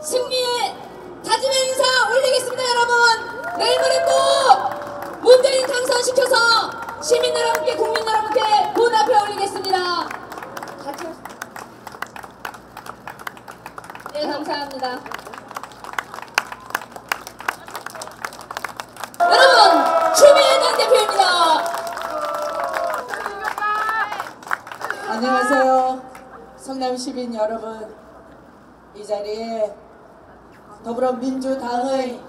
승리의 다짐의 인사 올리겠습니다. 여러분, 내일 모레 꼭 문재인 당선시켜서 시민 여러분께, 국민 여러분께 본 앞에 올리겠습니다. 같이. 네, 감사합니다. 여러분, 추미애 당대표입니다. 안녕하세요. 성남시민 여러분, 이 자리에 더불어민주당의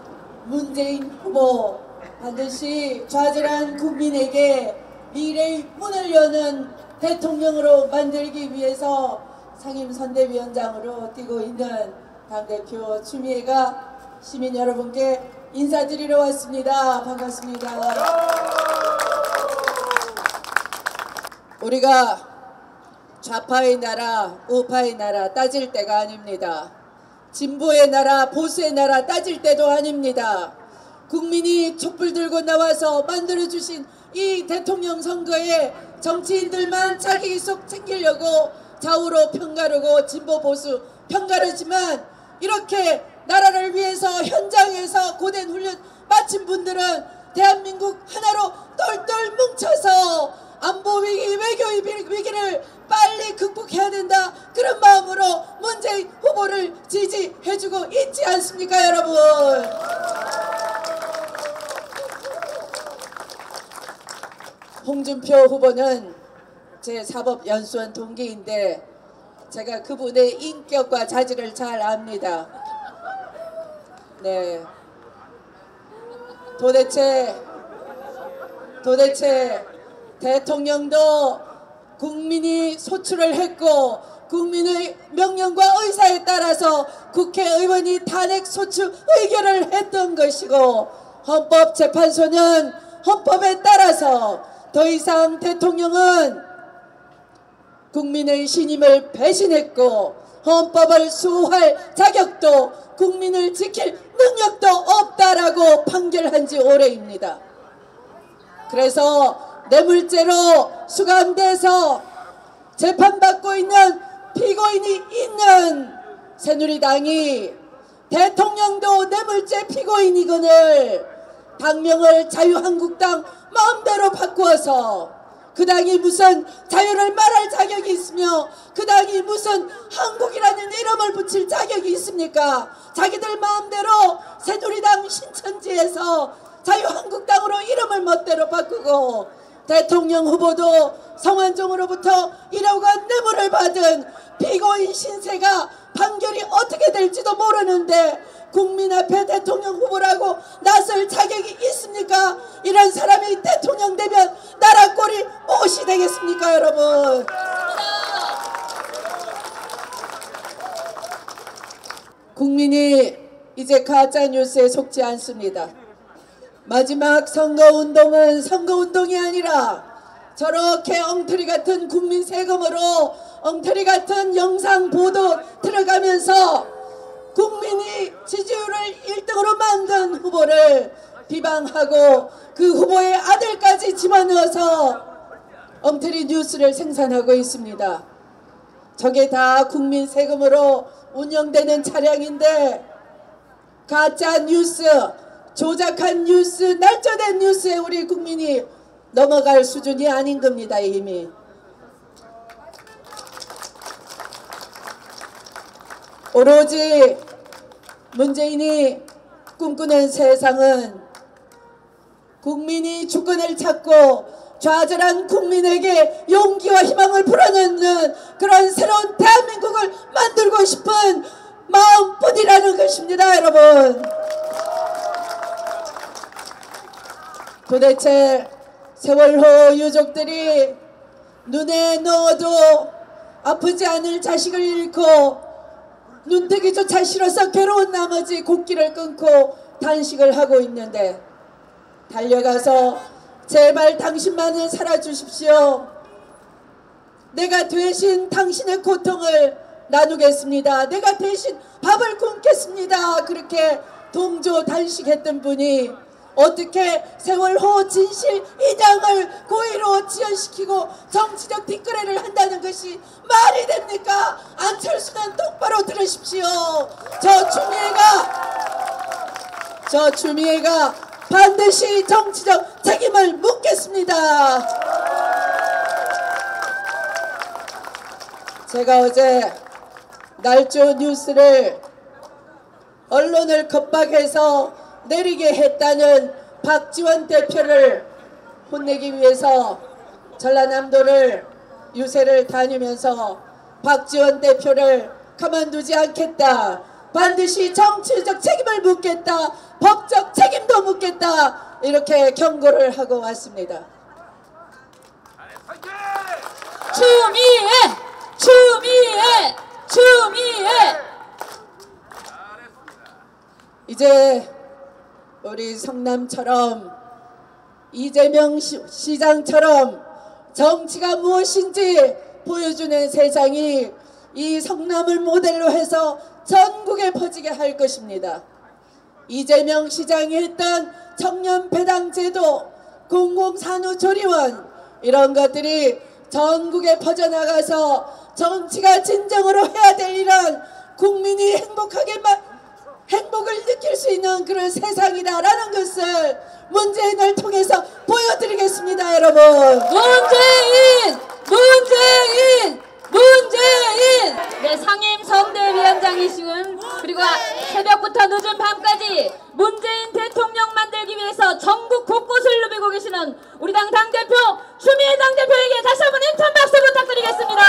문재인 후보 반드시 좌절한 국민에게 미래의 문을 여는 대통령으로 만들기 위해서 상임선대위원장으로 뛰고 있는 당대표 추미애가 시민 여러분께 인사드리러 왔습니다. 반갑습니다. 우리가 좌파의 나라, 우파의 나라 따질 때가 아닙니다. 진보의 나라, 보수의 나라 따질 때도 아닙니다. 국민이 촛불 들고 나와서 만들어주신 이 대통령 선거에 정치인들만 자기 속 챙기려고 좌우로 편가르고 진보 보수 편가르지만, 이렇게 나라를 위해서 현장에서 고된 훈련 마친 분들은 대한민국 하나로 똘똘 뭉쳐서 안보 위기, 외교 위기를 빨리 극복해야 된다, 그런 마음으로 문재인 후보를 지지해주고 있지 않습니까, 여러분? 홍준표 후보는 제 사법연수원 동기인데 제가 그분의 인격과 자질을 잘 압니다. 네. 도대체 대통령도 국민이 소추를 했고 국민의 명령과 의사에 따라서 국회의원이 탄핵 소추 의결을 했던 것이고, 헌법재판소는 헌법에 따라서 더 이상 대통령은 국민의 신임을 배신했고 헌법을 수호할 자격도 국민을 지킬 능력도 없다라고 판결한 지 오래입니다. 그래서 뇌물죄로 수감돼서 재판받고 있는 피고인이 있는 새누리당이 대통령도 뇌물죄 피고인이거늘 당명을 자유한국당 마음대로 바꾸어서 그 당이 무슨 자유를 말할 자격이 있으며 그 당이 무슨 한국이라는 이름을 붙일 자격이 있습니까? 자기들 마음대로 새누리당 신천지에서 자유한국당으로 이름을 멋대로 바꾸고, 대통령 후보도 성완종으로부터 1억원 뇌물을 받은 피고인 신세가 판결이 어떻게 될지도 모르는데 국민 앞에 대통령 후보라고 나설 자격이 있습니까? 이런 사람이 대통령 되면 나라 꼴이 무엇이 되겠습니까, 여러분? 국민이 이제 가짜뉴스에 속지 않습니다. 마지막 선거운동은 선거운동이 아니라 저렇게 엉터리 같은 국민 세금으로 엉터리 같은 영상 보도 들어가면서 국민이 지지율을 1등으로 만든 후보를 비방하고 그 후보의 아들까지 집어넣어서 엉터리 뉴스를 생산하고 있습니다. 저게 다 국민 세금으로 운영되는 차량인데 가짜 뉴스, 조작한 뉴스, 날조된 뉴스에 우리 국민이 넘어갈 수준이 아닌 겁니다. 이미. 오로지 문재인이 꿈꾸는 세상은 국민이 주권을 찾고 좌절한 국민에게 용기와 희망을 불어넣는 그런 새로운 대한민국을 만들고 싶은 마음뿐이라는 것입니다, 여러분. 도대체 세월호 유족들이 눈에 넣어도 아프지 않을 자식을 잃고 눈뜨기조차 싫어서 괴로운 나머지 곡기를 끊고 단식을 하고 있는데, 달려가서 제발 당신만은 살아주십시오. 내가 대신 당신의 고통을 나누겠습니다. 내가 대신 밥을 굶겠습니다. 그렇게 동조 단식했던 분이 어떻게 세월호 진실 이장을 고의로 지연시키고 정치적 뒷거래를 한다는 것이 말이 됩니까? 안철수는 똑바로 들으십시오. 저 추미애가 반드시 정치적 책임을 묻겠습니다. 제가 어제 날조 뉴스를 언론을 겁박해서 내리게 했다는 박지원 대표를 혼내기 위해서 전라남도를 유세를 다니면서 박지원 대표를 가만두지 않겠다. 반드시 정치적 책임을 묻겠다. 법적 책임도 묻겠다. 이렇게 경고를 하고 왔습니다. 추미애! 추미애! 추미애! 이제 우리 성남처럼 이재명 시장처럼 정치가 무엇인지 보여주는 세상이 이 성남을 모델로 해서 전국에 퍼지게 할 것입니다. 이재명 시장이 했던 청년 배당 제도, 공공산후조리원 이런 것들이 전국에 퍼져나가서 정치가 진정으로 해야 될 일은 국민이 행복을 느낄 수 있는 그런 세상이다라는 것을 문재인을 통해서 보여드리겠습니다, 여러분. 문재인! 문재인! 문재인! 네, 상임 선대위원장이시군. 그리고 새벽부터 늦은 밤까지 문재인 대통령 만들기 위해서 전국 곳곳을 누비고 계시는 우리 당 당대표 추미애 당대표에게 다시 한번 힘찬 박수 부탁드리겠습니다.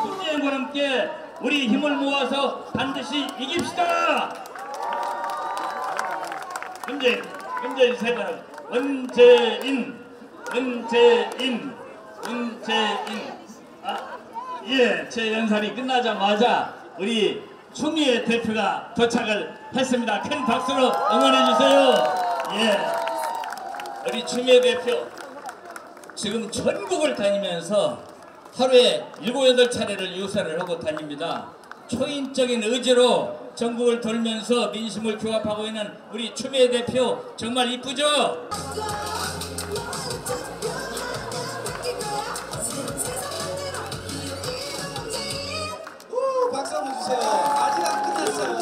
문재인과 함께 우리 힘을 모아서 반드시 이깁시다. 문재인 세 번. 문재인. 제 연설이 끝나자마자 우리 추미애 대표가 도착을 했습니다. 큰 박수로 응원해 주세요. 우리 추미애 대표 지금 전국을 다니면서 하루에 7, 8차례를 유세를 하고 다닙니다. 초인적인 의지로 전국을 돌면서 민심을 규합하고 있는 우리 추미애 대표 정말 이쁘죠? 박수 한번 주세요. 아직 안 끝났어요.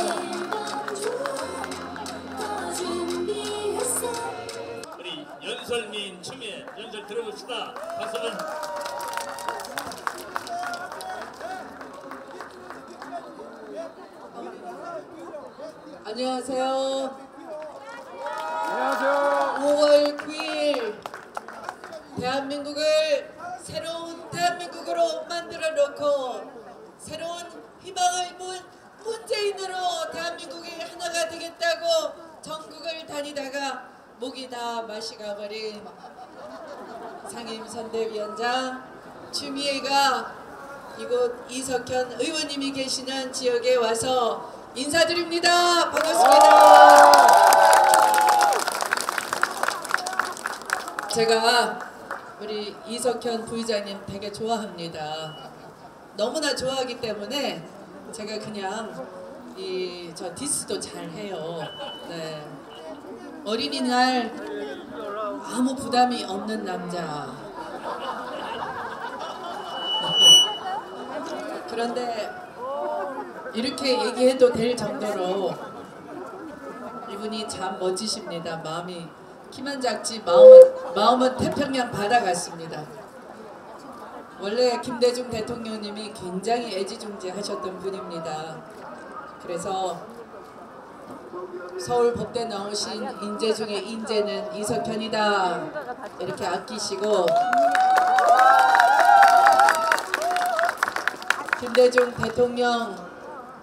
우리 연설민 추미애 연설 들어봅시다. 박수는. 안녕하세요. 5월 9일 대한민국을 새로운 대한민국으로 만들어 놓고 새로운 희망의 문재인으로 대한민국이 하나가 되겠다고 전국을 다니다가 목이 다 마시가 버린 상임선대위원장 추미애가 이곳 이석현 의원님이 계시는 지역에 와서 인사드립니다. 반갑습니다. 제가 우리 이석현 부의장님 되게 좋아합니다. 너무나 좋아하기 때문에 제가 그냥 저 디스도 잘 해요. 네. 어린이날 아무 부담이 없는 남자. 그런데 이렇게 얘기해도 될 정도로 이분이 참 멋지십니다. 마음이 키만 작지 마음은 태평양 바다 같습니다. 원래 김대중 대통령님이 굉장히 애지중지하셨던 분입니다. 그래서 서울 법대 나오신 인재 중에 인재는 이석현이다 이렇게 아끼시고 김대중 대통령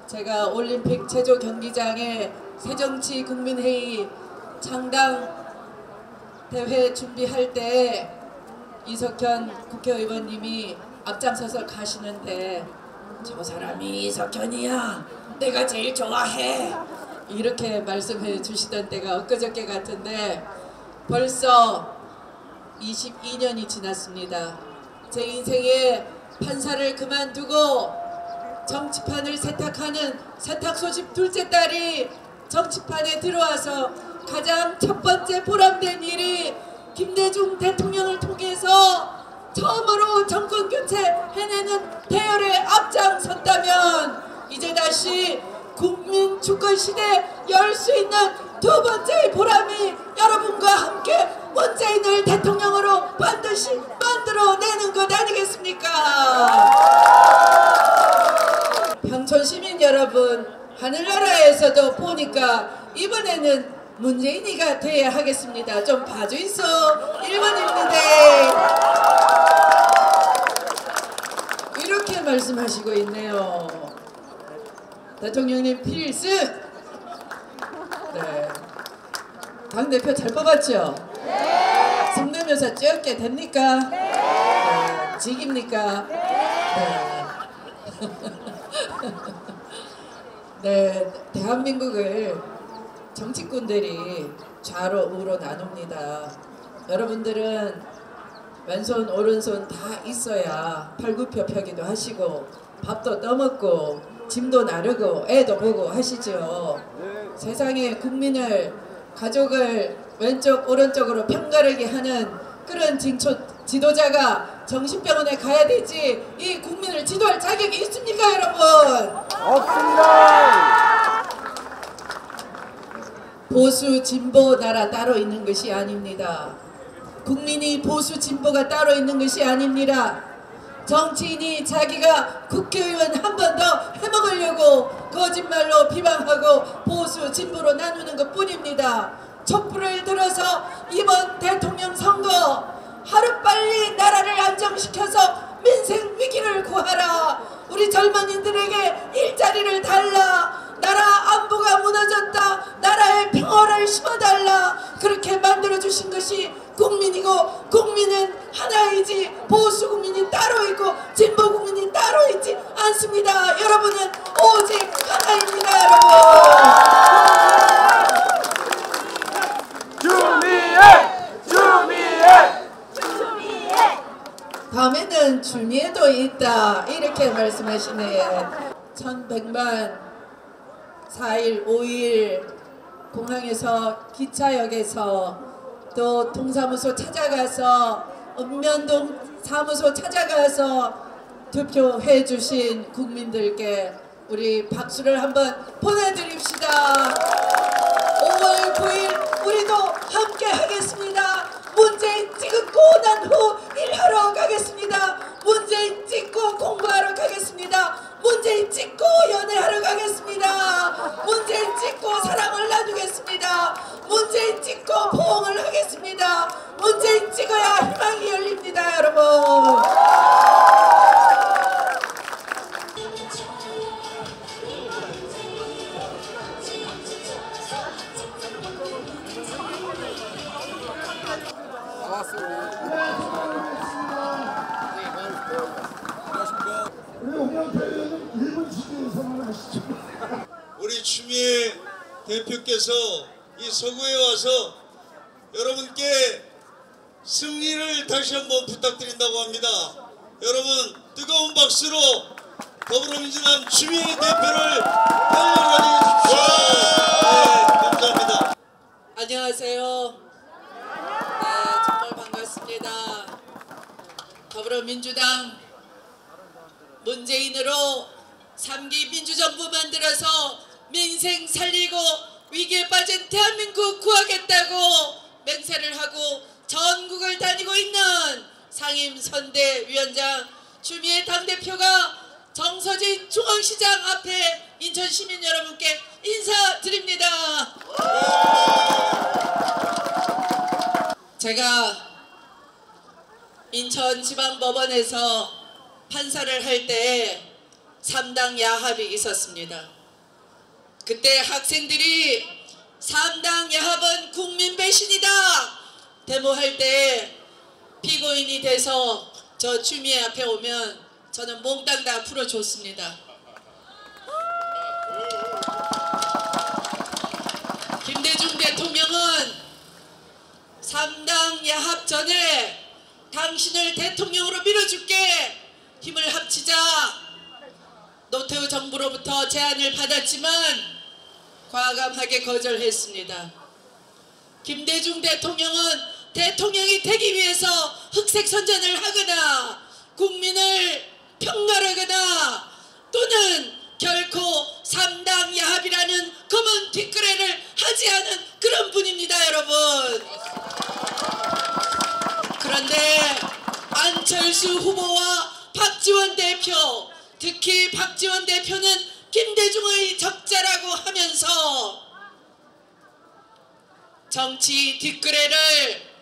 제가 올림픽 체조 경기장에 새정치국민회의 창당 대회 준비할 때 이석현 국회의원님이 앞장서서 가시는데 저 사람이 이석현이야 내가 제일 좋아해 이렇게 말씀해 주시던 때가 엊그저께 같은데 벌써 22년이 지났습니다. 제 인생에 판사를 그만두고 정치판을 세탁하는 세탁소 집 둘째 딸이 정치판에 들어와서 가장 첫 번째 보람된 일이 김대중 대통령을 통해서 처음으로 정권 교체 해내는 대열에 앞장섰다면 이제 다시 국민 주권 시대 열 수 있는 두 번째의 보람이 여러분과 함께 문재인을 대통령으로 반드시 만들어내는 것 아니겠습니까? 평촌 시민 여러분, 하늘나라에서도 보니까 이번에는 문재인이가 돼야 하겠습니다. 좀 봐주이소. 1번 있는데 이렇게 말씀하시고 있네요. 대통령님 필수. 네. 당대표 잘 뽑았죠? 네. 성대묘사 쬐게 됩니까? 네. 직입니까? 네. 네. 대한민국을 정치꾼들이 좌로 우로 나눕니다. 여러분들은 왼손 오른손 다 있어야 팔굽혀펴기도 하시고 밥도 떠먹고 짐도 나르고 애도 보고 하시죠. 세상에 국민을 가족을 왼쪽 오른쪽으로 편가르게 하는 그런 지도자가 정신병원에 가야 되지 이 국민을 지도할 자격이 있습니까 여러분? 없습니다. 보수 진보 나라 따로 있는 것이 아닙니다. 국민이 보수 진보가 따로 있는 것이 아닙니다. 정치인이 자기가 국회의원 한 번 더 해먹으려고 거짓말로 비방하고 보수 진보로 나누는 것 뿐입니다. 촛불을 들어서 이번 대통령 선거 하루빨리 나라를 안정시켜서 민생 위기를 구하라. 우리 젊은이들에게 일자리를 달라. 나라 안보가 무너졌다. 나라의 평화를 심어달라. 그렇게 만들어주신 것이 국민이고 국민은 하나이지 보수 국민이 따로 있고 진보 국민이 따로 있지 않습니다. 여러분은 오직 하나입니다. 여러분. 다음에는 주미에도 있다 이렇게 말씀하시네. 1100만 4일 5일 공항에서 기차역에서 또 동사무소 찾아가서 읍면동 사무소 찾아가서 투표해 주신 국민들께 우리 박수를 한번 보내드립시다. 5월 9일 우리도 함께 하겠습니다. 문재인 찍고 난 후 일하러 가겠습니다. 문재인 찍고 공부하러 가겠습니다. 문재인 찍고 연애하러 가겠습니다. 문재인 찍고 사랑을 나누겠습니다. 문재인 찍고 포옹을 하겠습니다. 문재인 찍어야 희망이 열립니다. 여러분. 우리 추미애 대표께서 이 서구에 와서 여러분께 승리를 다시 한번 부탁드린다고 합니다. 여러분 뜨거운 박수로 더불어민주당 추미애 대표를 환영해 주십시오. 네, 감사합니다. 안녕하세요. 네, 정말 반갑습니다. 더불어민주당 문재인으로 3기 민주정부 만들어서 민생 살리고 위기에 빠진 대한민국 구하겠다고 맹세를 하고 전국을 다니고 있는 상임선대위원장 추미애 당대표가 정서진 중앙시장 앞에 인천 시민 여러분께 인사드립니다. 제가 인천지방법원에서 판사를 할 때 3당 야합이 있었습니다. 그때 학생들이 3당 야합은 국민 배신이다 데모할 때 피고인이 돼서 저 추미애 앞에 오면 저는 몽땅 다 풀어줬습니다. 김대중 대통령은 3당 3당 야합 전에 당신을 대통령으로 밀어줄게, 힘을 합치자, 노태우 정부로부터 제안을 받았지만 과감하게 거절했습니다. 김대중 대통령은 대통령이 되기 위해서 흑색 선전을 하거나 국민을 평가하거나 또는 결코 3당 야합이라는 검은 뒷거래를 하지 않은 그런 분입니다, 여러분. 그런데 안철수 후보와 박지원 대표, 특히 박지원 대표는 김대중의 적자라고 하면서 정치 뒷거래를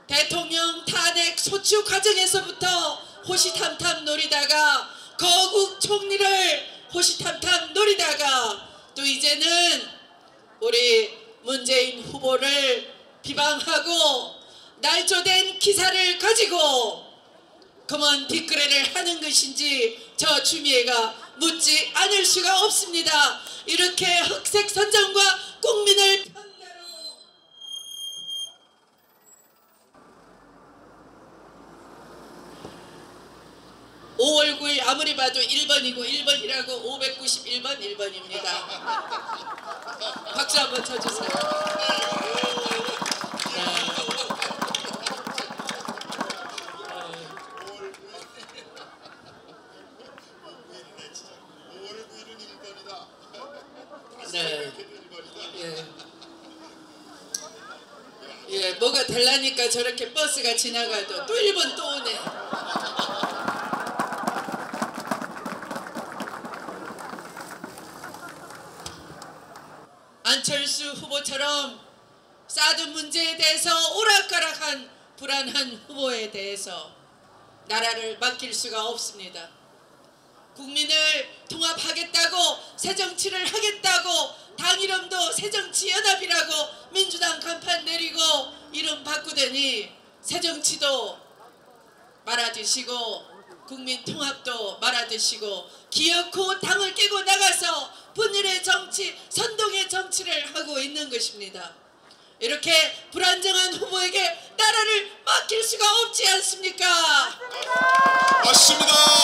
대통령 탄핵 소추 과정에서부터 호시탐탐 노리다가 거국 총리를 호시탐탐 노리다가 또 이제는 우리 문재인 후보를 비방하고 날조된 기사를 가지고 검은 뒷거래를 하는 것인지 저 추미애가 묻지 않을 수가 없습니다. 이렇게 흑색 선전과 국민을 편가로 5월 9일 아무리 봐도 1번이고 1번이라고 591번 1번입니다. 박수 한번 쳐주세요. 네. 예, 뭐가 달라니까 저렇게 버스가 지나가도 또 1번 또 오네. 안철수 후보처럼 사드 문제에 대해서 오락가락한 불안한 후보에 대해서 나라를 맡길 수가 없습니다. 국민을 통합하겠다고, 새정치를 하겠다고, 당 이름도 새정치연합이라고 민주당 간판 내리고 이름 바꾸더니 새정치도 말아드시고 국민 통합도 말아드시고 기어코 당을 깨고 나가서 분열의 정치, 선동의 정치를 하고 있는 것입니다. 이렇게 불안정한 후보에게 나라를 맡길 수가 없지 않습니까? 맞습니다.